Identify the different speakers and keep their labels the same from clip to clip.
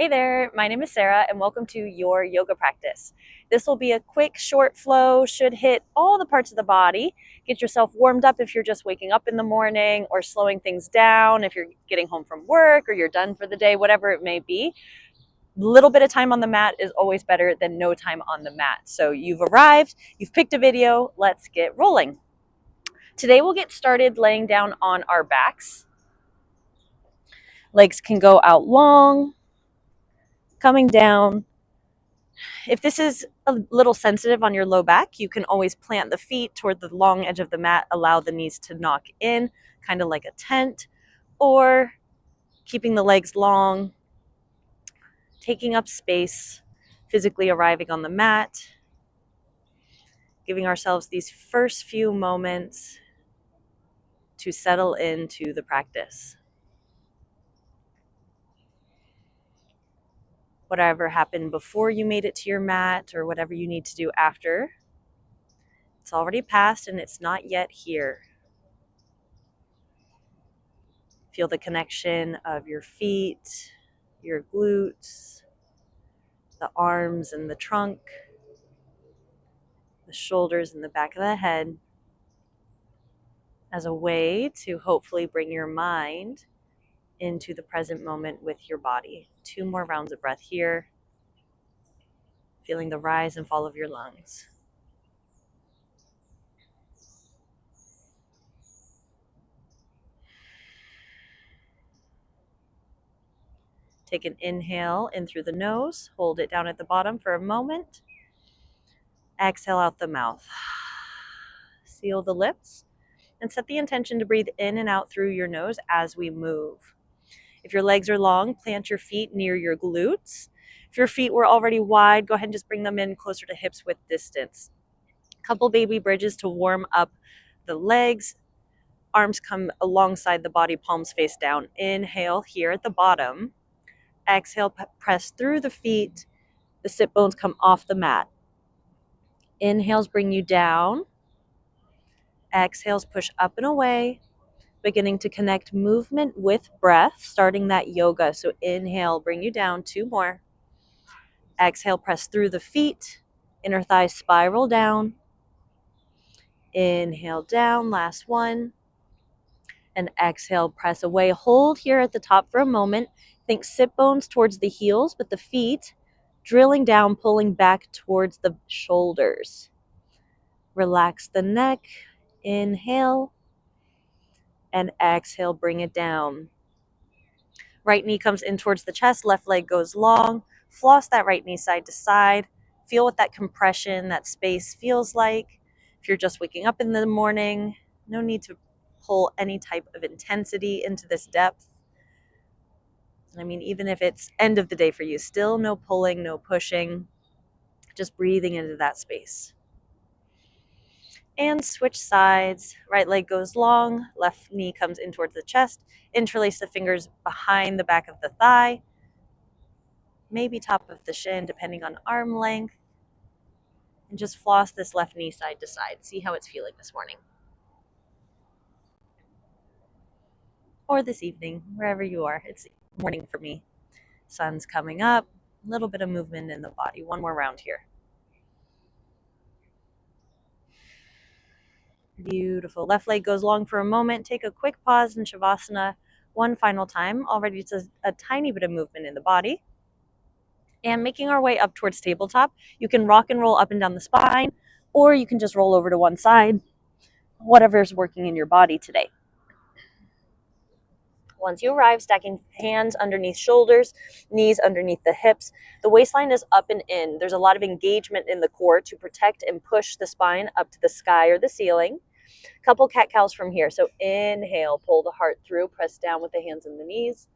Speaker 1: Hey there, my name is Sarah and welcome to your yoga practice. This will be a quick, short flow, should hit all the parts of the body. Get yourself warmed up if you're just waking up in the morning or slowing things down if you're getting home from work or you're done for the day, whatever it may be. Little bit of time on the mat is always better than no time on the mat. So you've arrived, you've picked a video, let's get rolling. Today we'll get started laying down on our backs. Legs can go out long, coming down. If this is a little sensitive on your low back, you can always plant the feet toward the long edge of the mat, allow the knees to knock in, kind of like a tent, or keeping the legs long, taking up space, physically arriving on the mat, giving ourselves these first few moments to settle into the practice. Whatever happened before you made it to your mat or whatever you need to do after, it's already passed and it's not yet here. Feel the connection of your feet, your glutes, the arms and the trunk, the shoulders and the back of the head, as a way to hopefully bring your mind into the present moment with your body. 2 more rounds of breath here, feeling the rise and fall of your lungs. Take an inhale in through the nose, hold it down at the bottom for a moment. Exhale out the mouth. Seal the lips and set the intention to breathe in and out through your nose as we move. If your legs are long, plant your feet near your glutes. If your feet were already wide, go ahead and just bring them in closer to hips with distance. Couple baby bridges to warm up the legs. Arms come alongside the body, palms face down. Inhale here at the bottom. Exhale, press through the feet. The sit bones come off the mat. Inhales bring you down. Exhales push up and away. Beginning to connect movement with breath, starting that yoga. So inhale, bring you down. 2 more. Exhale, press through the feet. Inner thighs spiral down. Inhale down, last one. And exhale, press away. Hold here at the top for a moment. Think sit bones towards the heels, but the feet drilling down, pulling back towards the shoulders. Relax the neck. Inhale. And exhale, bring it down. Right knee comes in towards the chest, left leg goes long. Floss that right knee side to side. Feel what that compression, that space feels like. If you're just waking up in the morning, no need to pull any type of intensity into this depth. I mean, even if it's end of the day for you, still no pulling, no pushing, just breathing into that space. And switch sides. Right leg goes long, left knee comes in towards the chest. Interlace the fingers behind the back of the thigh, maybe top of the shin, depending on arm length. And just floss this left knee side to side. See how it's feeling this morning. Or this evening, wherever you are. It's morning for me. Sun's coming up, a little bit of movement in the body. 1 more round here. Beautiful. Left leg goes long for a moment. Take a quick pause in Shavasana 1 final time. Already just a tiny bit of movement in the body. And making our way up towards tabletop, you can rock and roll up and down the spine, or you can just roll over to one side, whatever's working in your body today. Once you arrive, stacking hands underneath shoulders, knees underneath the hips. The waistline is up and in. There's a lot of engagement in the core to protect and push the spine up to the sky or the ceiling. Couple cat-cows from here. So inhale, pull the heart through, press down with the hands and the knees.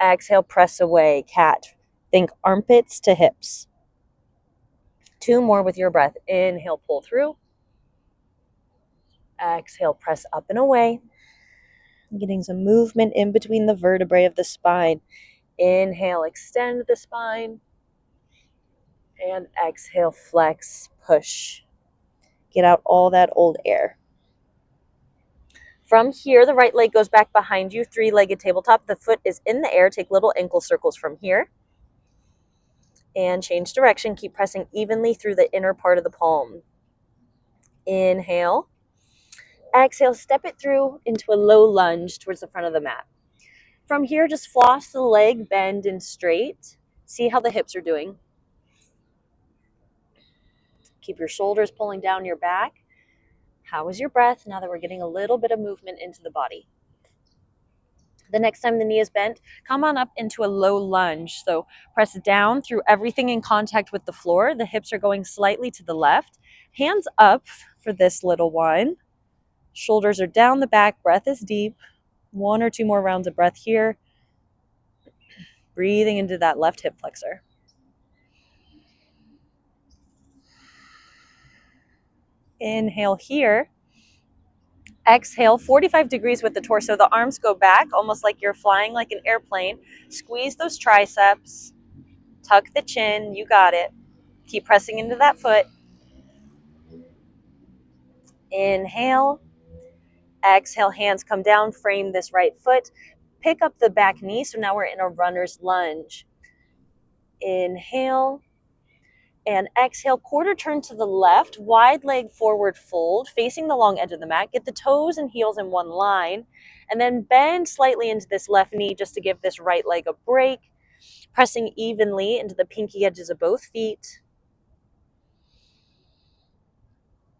Speaker 1: Exhale, press away, cat. Think armpits to hips. 2 more with your breath. Inhale, pull through. Exhale, press up and away. Getting some movement in between the vertebrae of the spine. Inhale, extend the spine. And exhale, flex, push. Get out all that old air. From here, the right leg goes back behind you, 3-legged tabletop. The foot is in the air. Take little ankle circles from here. And change direction. Keep pressing evenly through the inner part of the palm. Inhale. Exhale, step it through into a low lunge towards the front of the mat. From here, just floss the leg, bend and straight. See how the hips are doing. Keep your shoulders pulling down your back. How is your breath now that we're getting a little bit of movement into the body? The next time the knee is bent, come on up into a low lunge. So press down through everything in contact with the floor. The hips are going slightly to the left. Hands up for this little one. Shoulders are down the back. Breath is deep. 1 or 2 more rounds of breath here. Breathing into that left hip flexor. Inhale here. Exhale, 45 degrees with the torso. The arms go back, almost like you're flying like an airplane. Squeeze those triceps. Tuck the chin. You got it. Keep pressing into that foot. Inhale. Exhale, hands come down. Frame this right foot. Pick up the back knee. So now we're in a runner's lunge. Inhale. And exhale, quarter turn to the left, wide leg forward fold, facing the long edge of the mat. Get the toes and heels in one line, and then bend slightly into this left knee just to give this right leg a break, pressing evenly into the pinky edges of both feet.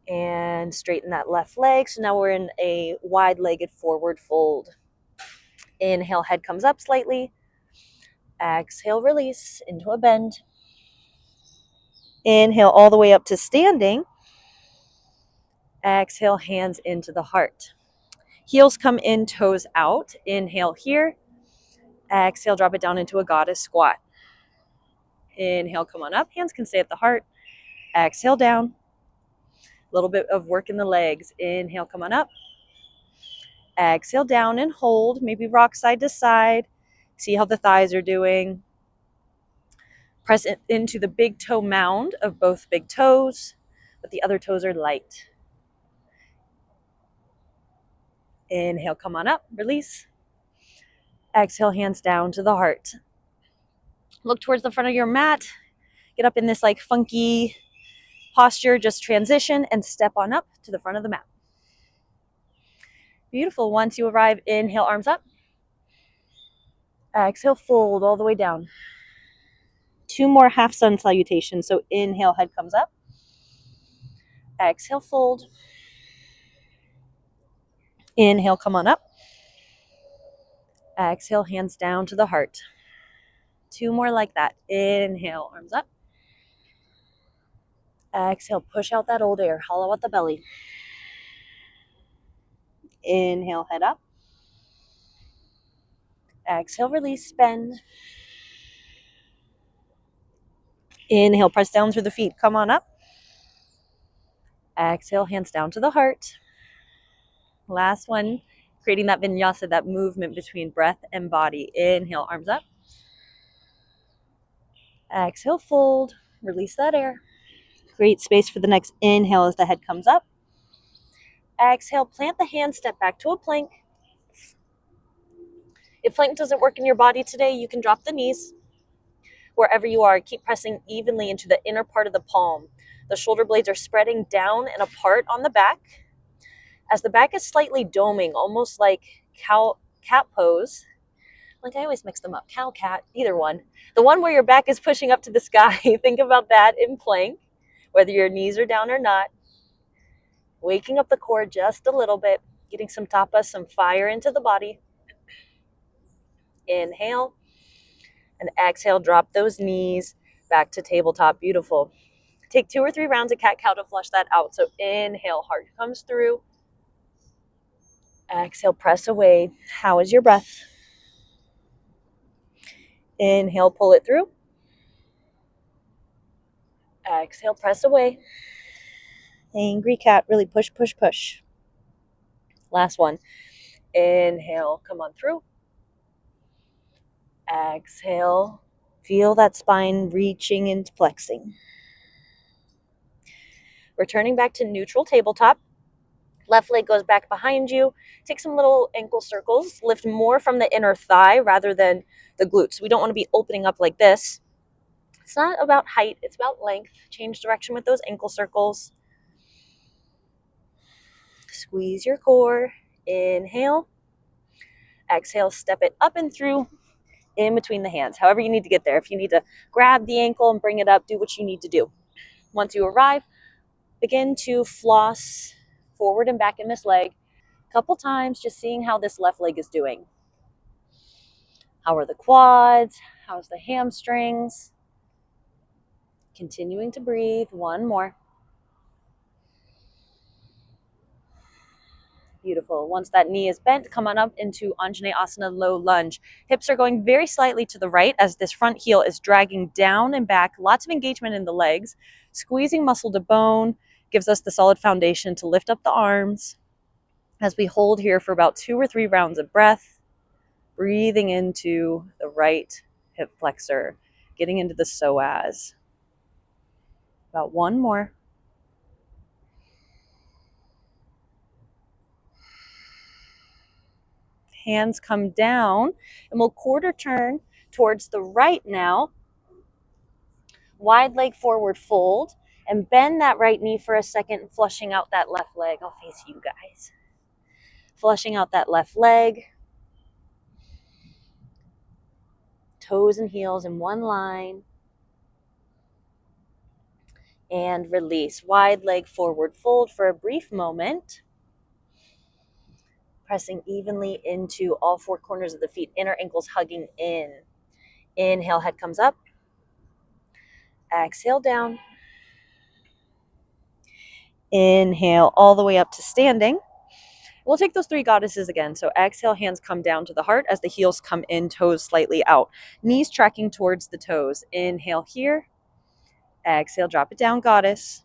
Speaker 1: And straighten that left leg. So now we're in a wide-legged forward fold. Inhale, head comes up slightly. Exhale, release into a bend. Inhale all the way up to standing. Exhale, hands into the heart. Heels come in, toes out. Inhale here. Exhale, drop it down into a goddess squat. Inhale, come on up. Hands can stay at the heart. Exhale, down. A little bit of work in the legs. Inhale, come on up. Exhale, down and hold. Maybe rock side to side. See how the thighs are doing. Press it into the big toe mound of both big toes, but the other toes are light. Inhale, come on up. Release. Exhale, hands down to the heart. Look towards the front of your mat. Get up in this like funky posture. Just transition and step on up to the front of the mat. Beautiful. Once you arrive, inhale, arms up. Exhale, fold all the way down. 2 more half sun salutations. So inhale, head comes up. Exhale, fold. Inhale, come on up. Exhale, hands down to the heart. 2 more like that. Inhale, arms up. Exhale, push out that old air. Hollow out the belly. Inhale, head up. Exhale, release, bend. Inhale, press down through the feet. Come on up. Exhale, hands down to the heart. Last one, creating that vinyasa, that movement between breath and body. Inhale, arms up. Exhale, fold. Release that air. Create space for the next inhale as the head comes up. Exhale, plant the hands, step back to a plank. If plank doesn't work in your body today, you can drop the knees. Wherever you are, keep pressing evenly into the inner part of the palm. The shoulder blades are spreading down and apart on the back. As the back is slightly doming, almost like cat pose. Like I always mix them up, cow, cat, either one. The one where your back is pushing up to the sky. Think about that in plank, whether your knees are down or not. Waking up the core just a little bit, getting some tapas, some fire into the body. Inhale and exhale, drop those knees back to tabletop. Beautiful. Take 2 or 3 rounds of cat-cow to flush that out. So inhale, heart comes through. Exhale, press away. How is your breath? Inhale, pull it through. Exhale, press away. Angry cat, really push, push, push. Last one. Inhale, come on through. Exhale, feel that spine reaching and flexing. Returning back to neutral tabletop. Left leg goes back behind you. Take some little ankle circles. Lift more from the inner thigh rather than the glutes. We don't want to be opening up like this. It's not about height, it's about length. Change direction with those ankle circles. Squeeze your core. Inhale. Exhale, step it up and through in between the hands. However you need to get there. If you need to grab the ankle and bring it up, do what you need to do. Once you arrive, begin to floss forward and back in this leg a couple times, just seeing how this left leg is doing. How are the quads? How's the hamstrings? Continuing to breathe. One more. Beautiful. Once that knee is bent, come on up into Anjaneyasana low lunge. Hips are going very slightly to the right as this front heel is dragging down and back. Lots of engagement in the legs. Squeezing muscle to bone gives us the solid foundation to lift up the arms as we hold here for about 2 or 3 rounds of breath. Breathing into the right hip flexor, getting into the psoas. About one more. Hands come down, and we'll quarter turn towards the right now. Wide leg forward fold, and bend that right knee for a second, flushing out that left leg. I'll face you guys. Flushing out that left leg. Toes and heels in one line. And release. Wide leg forward fold for a brief moment. Pressing evenly into all 4 corners of the feet, inner ankles hugging in. Inhale, head comes up. Exhale, down. Inhale, all the way up to standing. We'll take those 3 goddesses again. So exhale, hands come down to the heart as the heels come in, toes slightly out. Knees tracking towards the toes. Inhale here. Exhale, drop it down, goddess.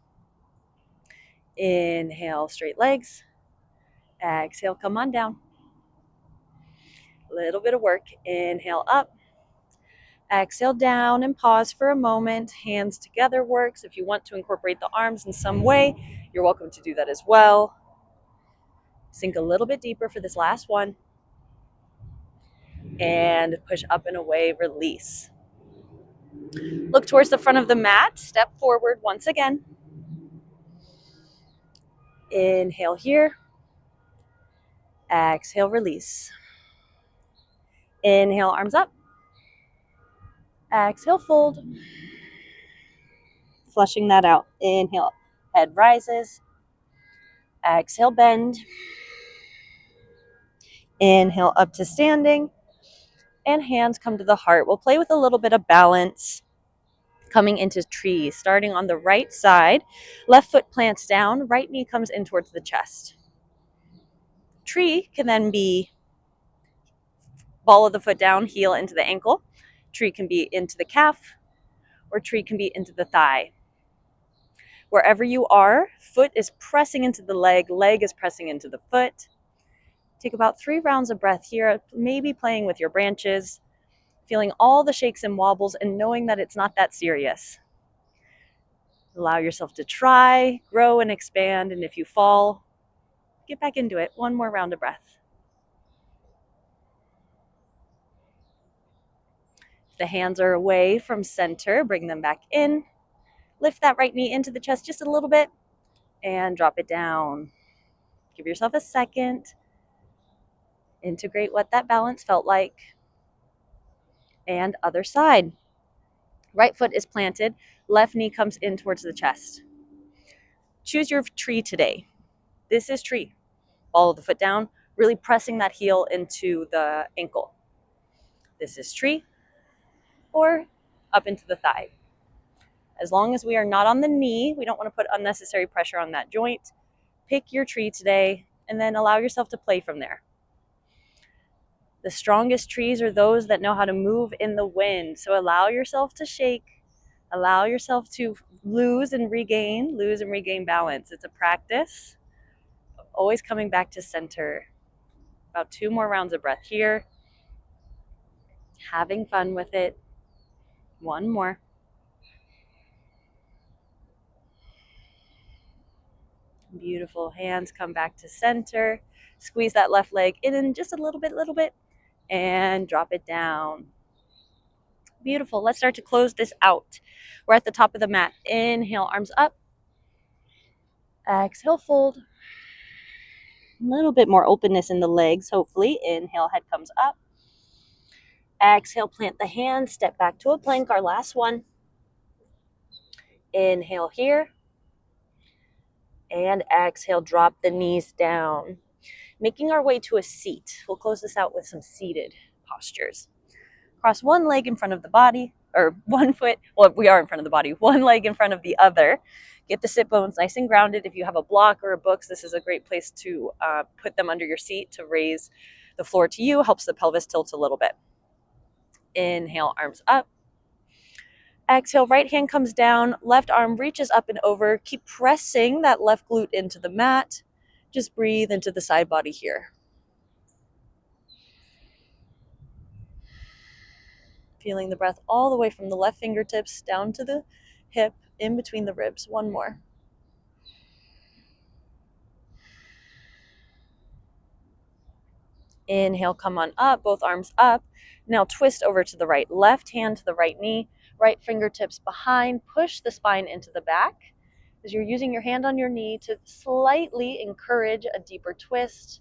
Speaker 1: Inhale, straight legs. Exhale, come on down. Little bit of work. Inhale, up. Exhale, down, and pause for a moment. Hands together works. If you want to incorporate the arms in some way, you're welcome to do that as well. Sink a little bit deeper for this last one. And push up and away, release. Look towards the front of the mat. Step forward once again. Inhale here. Exhale, release. Inhale, arms up. Exhale, fold. Flushing that out. Inhale, head rises. Exhale, bend. Inhale, up to standing. And hands come to the heart. We'll play with a little bit of balance. Coming into tree, starting on the right side. Left foot plants down. Right knee comes in towards the chest. Tree can then be ball of the foot down, heel into the ankle. Tree can be into the calf, or tree can be into the thigh. Wherever you are, foot is pressing into the leg, leg is pressing into the foot. Take about 3 rounds of breath here, maybe playing with your branches, feeling all the shakes and wobbles and knowing that it's not that serious. Allow yourself to try, grow, and expand, and if you fall, get back into it. 1 more round of breath. If the hands are away from center, bring them back in. Lift that right knee into the chest just a little bit and drop it down. Give yourself a second. Integrate what that balance felt like. And other side. Right foot is planted. Left knee comes in towards the chest. Choose your tree today. This is tree. Ball of the foot down, really pressing that heel into the ankle. This is tree, or up into the thigh. As long as we are not on the knee, we don't want to put unnecessary pressure on that joint. Pick your tree today, and then allow yourself to play from there. The strongest trees are those that know how to move in the wind. So allow yourself to shake. Allow yourself to lose and regain balance. It's a practice. Always coming back to center. About 2 more rounds of breath here. Having fun with it. 1 more. Beautiful. Hands come back to center. Squeeze that left leg in just a little bit, and drop it down. Beautiful. Let's start to close this out. We're at the top of the mat. Inhale, arms up. Exhale, fold. A little bit more openness in the legs, hopefully. Inhale, head comes up. Exhale, plant the hands, step back to a plank, our last one. Inhale here. And exhale, drop the knees down. Making our way to a seat. We'll close this out with some seated postures. Cross one leg in front of the body, or one foot, well, we are in front of the body, one leg in front of the other. Get the sit bones nice and grounded. If you have a block or a book, this is a great place to put them under your seat to raise the floor to you. Helps the pelvis tilt a little bit. Inhale, arms up. Exhale, right hand comes down, left arm reaches up and over. Keep pressing that left glute into the mat. Just breathe into the side body here. Feeling the breath all the way from the left fingertips down to the hip, in between the ribs. One more. Inhale, come on up, both arms up. Now twist over to the right. Left hand to the right knee, right fingertips behind. Push the spine into the back as you're using your hand on your knee to slightly encourage a deeper twist.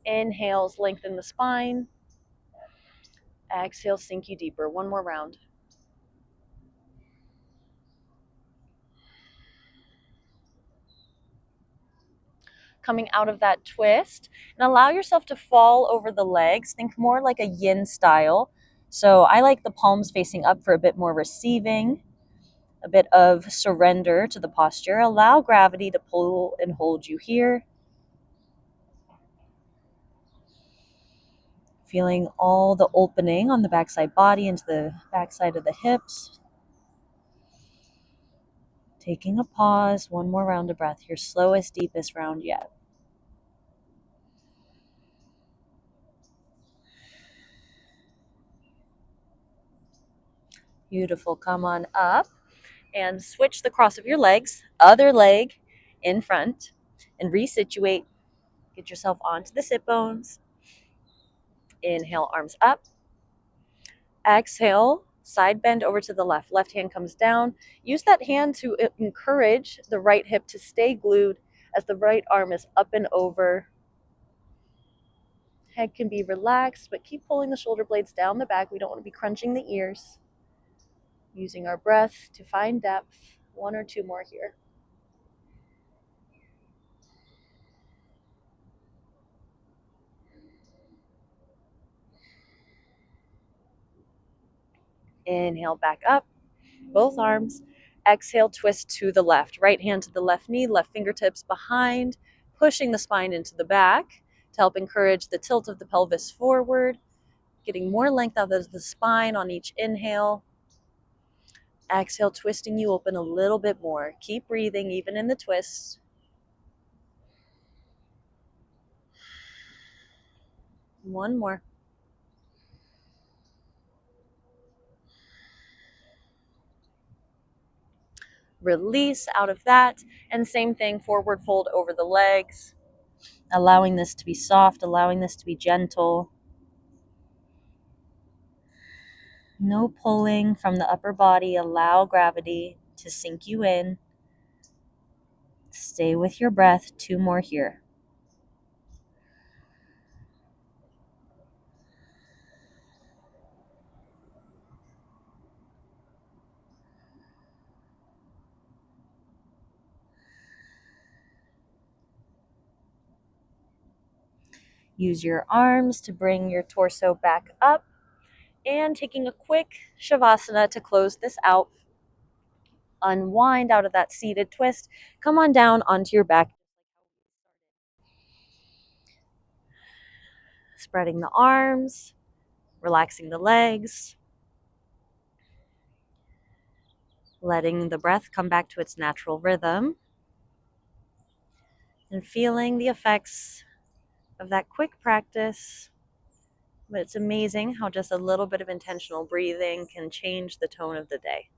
Speaker 1: Inhales, lengthen the spine. Exhale, sink you deeper. One more round. Coming out of that twist, and allow yourself to fall over the legs. Think more like a yin style. So I like the palms facing up for a bit more receiving, a bit of surrender to the posture. Allow gravity to pull and hold you here. Feeling all the opening on the backside body into the backside of the hips. Taking a pause, one more round of breath, your slowest, deepest round yet. Beautiful. Come on up and switch the cross of your legs, other leg in front, and resituate. Get yourself onto the sit bones. Inhale, arms up. Exhale, side bend over to the left. Left hand comes down. Use that hand to encourage the right hip to stay glued as the right arm is up and over. Head can be relaxed, but keep pulling the shoulder blades down the back. We don't want to be crunching the ears. Using our breath to find depth. One or two more here. Inhale, back up, both arms. Exhale, twist to the left. Right hand to the left knee, left fingertips behind, pushing the spine into the back to help encourage the tilt of the pelvis forward, getting more length out of the spine on each inhale. Exhale, twisting you open a little bit more. Keep breathing even in the twist. One more. Release out of that, and same thing, forward fold over the legs, allowing this to be soft, allowing this to be gentle. No pulling from the upper body. Allow gravity to sink you in. Stay with your breath. Two more here. Use your arms to bring your torso back up, and taking a quick Shavasana to close this out. Unwind out of that seated twist. Come on down onto your back. Spreading the arms, relaxing the legs, letting the breath come back to its natural rhythm, and feeling the effects of that quick practice. But it's amazing how just a little bit of intentional breathing can change the tone of the day.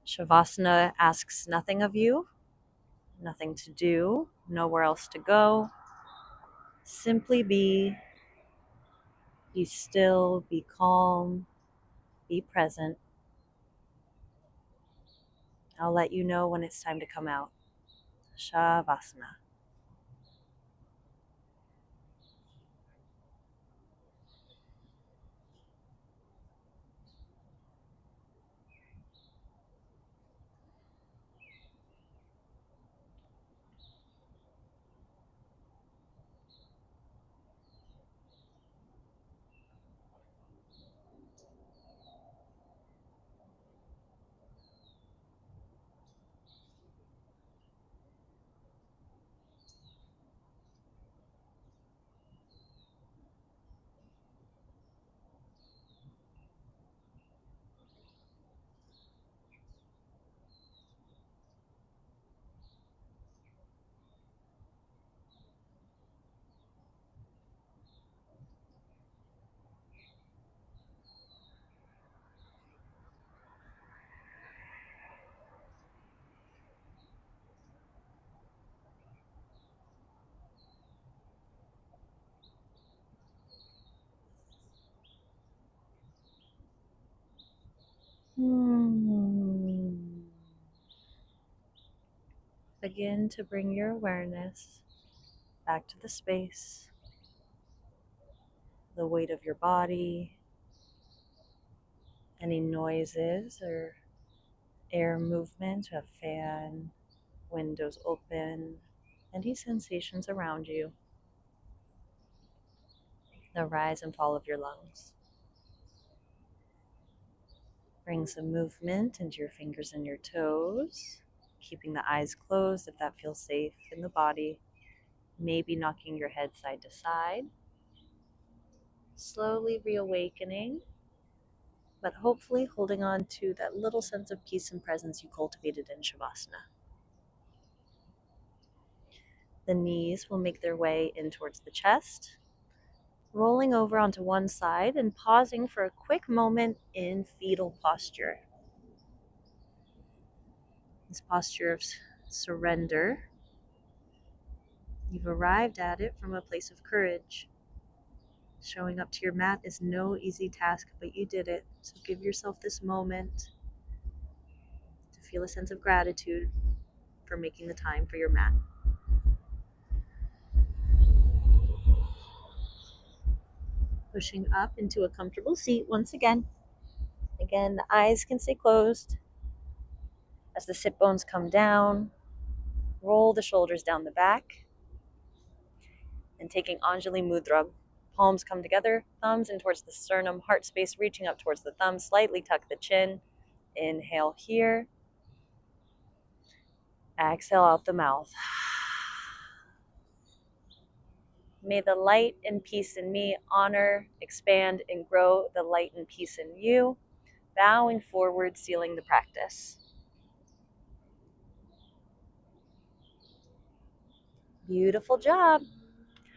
Speaker 1: Shavasana asks nothing of you, nothing to do, nowhere else to go. Simply be Be still, be calm, be present. I'll let you know when it's time to come out. Shavasana. Begin to bring your awareness back to the space, the weight of your body, any noises or air movement, a fan, windows open, any sensations around you, the rise and fall of your lungs. Bring some movement into your fingers and your toes, keeping the eyes closed if that feels safe in the body, maybe knocking your head side to side. Slowly reawakening, but hopefully holding on to that little sense of peace and presence you cultivated in Shavasana. The knees will make their way in towards the chest, rolling over onto one side and pausing for a quick moment in fetal posture. This posture of surrender, you've arrived at it from a place of courage. Showing up to your mat is no easy task, but you did it. So give yourself this moment to feel a sense of gratitude for making the time for your mat. Pushing up into a comfortable seat once again. Again, the eyes can stay closed. As the sit bones come down, roll the shoulders down the back. And taking Anjali Mudra, palms come together, thumbs in towards the sternum, heart space reaching up towards the thumbs, slightly tuck the chin. Inhale here. Exhale out the mouth. May the light and peace in me honor, expand, and grow the light and peace in you. Bowing forward, sealing the practice. Beautiful job.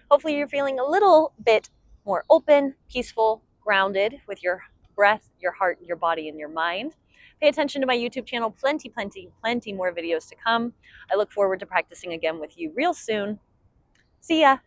Speaker 1: Hopefully you're feeling a little bit more open, peaceful, grounded with your breath, your heart, your body, and your mind. Pay attention to my YouTube channel. Plenty more videos to come. I look forward to practicing again with you real soon. See ya.